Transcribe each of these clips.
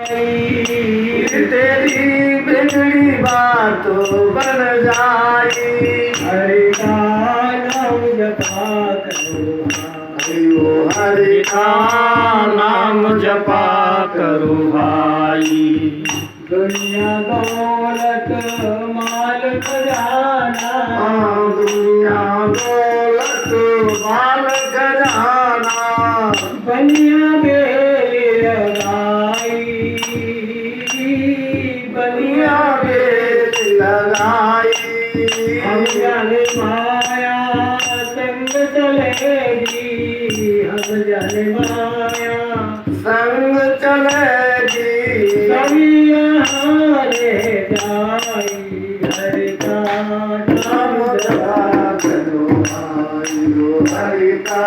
तेरी बिगड़ी बात बन जाई। हरि का नाम जपा करो हरि का नाम जपा करो भाई। दुनिया दौलत माल खजाना, दुनिया दौलत माल खजाना, बनिया बेली लगाई, बनिया बेली लगाई। हम जाने माया संग चलेगी, हम जाने माया संग चलेगी, सभी यहाँ रह जाई। हरि का नाम जपा करो भाई, हरि का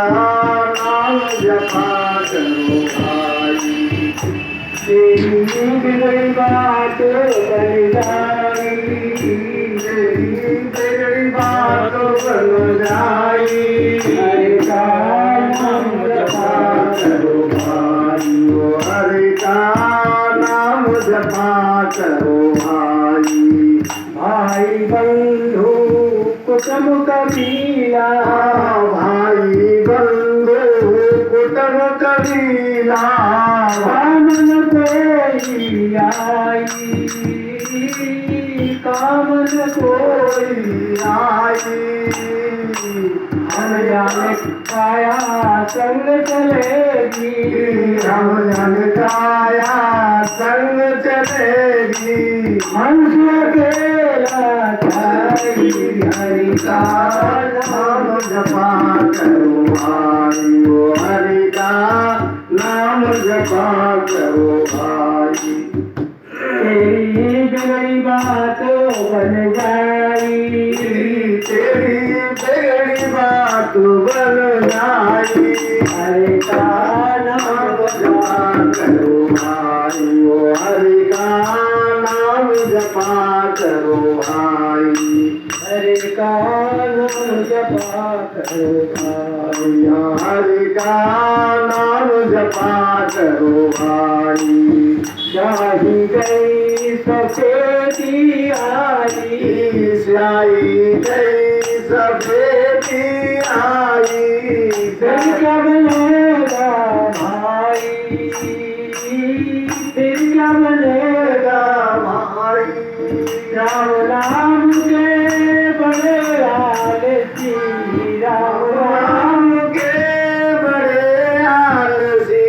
नाम जपा करो भाई। तेरी बिगड़ी बात बन जाई, तेरी बिगड़ी बात बन जाई। हरि का नाम जपा करो भाई, हरि का नाम जपा करो भाई। भाई बंधु कुटुम कबीला, भाई बंधु कुटुम कबीला, कामन कोई आई, कामन कोई आई। हम जाने काया संग चलेगी, हम जन काया संग चलेगी। मनुष्य अकेला जाई। हरि का नाम जपा करो भाई, हरि का नाम जपा करो भाई। तेरी बिगड़ी बात बन जाई, तेरी बिगड़ी बात बन जाई। हरि का नाम जपा करो भाई, हरि का नाम जपा करो भाई। हरि का नाम जपा करो भाई। हरि का नाम जपा करो भाई। जाही गई सफेदी आई, स्याही गई सफेदी आई। फिर क्या बनेगा भाई, फिर क्या बनेगा भाई। राम राम के बड़े आलसी, राम राम के बड़े आलसी,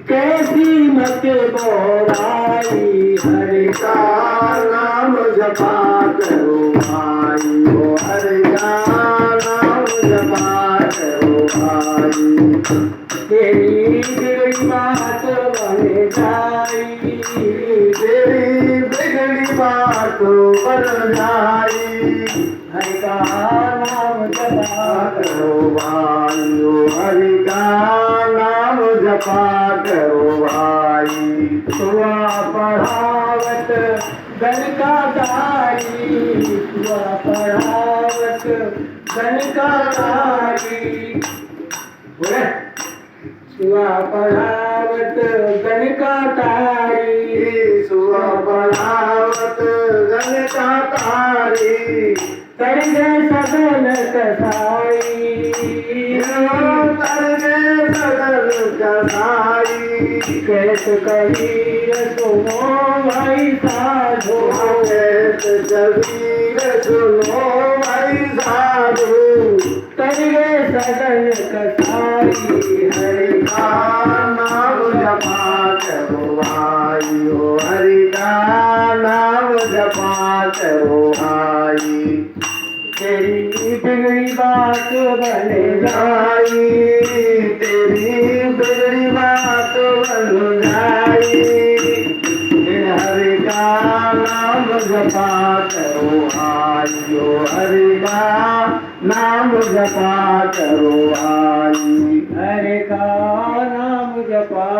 कैसी मत बोराई। हरि का नाम जपा करो भाई, हरि का नाम जपा करो भाई। तेरी बिगड़ी बात बन जाई, तेरी बिगड़ी बात बन जाई। हरि का नाम जपा करो भाई, हरि का नाम जपा करो भाई। सुआ पढ़ावत गण का तारी, सुआ पढ़ावत गण का तारी, सुआ पढ़ावत गण का तारी, सुआ बढ़ावत गण का तारी। तर गए सदन कसाई, तर गए सदन कसाई। कैस कबीर सुनो भाई साधो, कैस कबीर सुनो भाई साधु। तर गए सदन कसाई। हरि का नाम जपा करो भाई, हरि का नाम जपा करो भाई। तेरी बिगड़ी बात बन जाई, तेरी बिगड़ी बात बन जाई। हरि का नाम जपा करो भाई, हरि का नाम जपा करो भाई। हरि का नाम जपा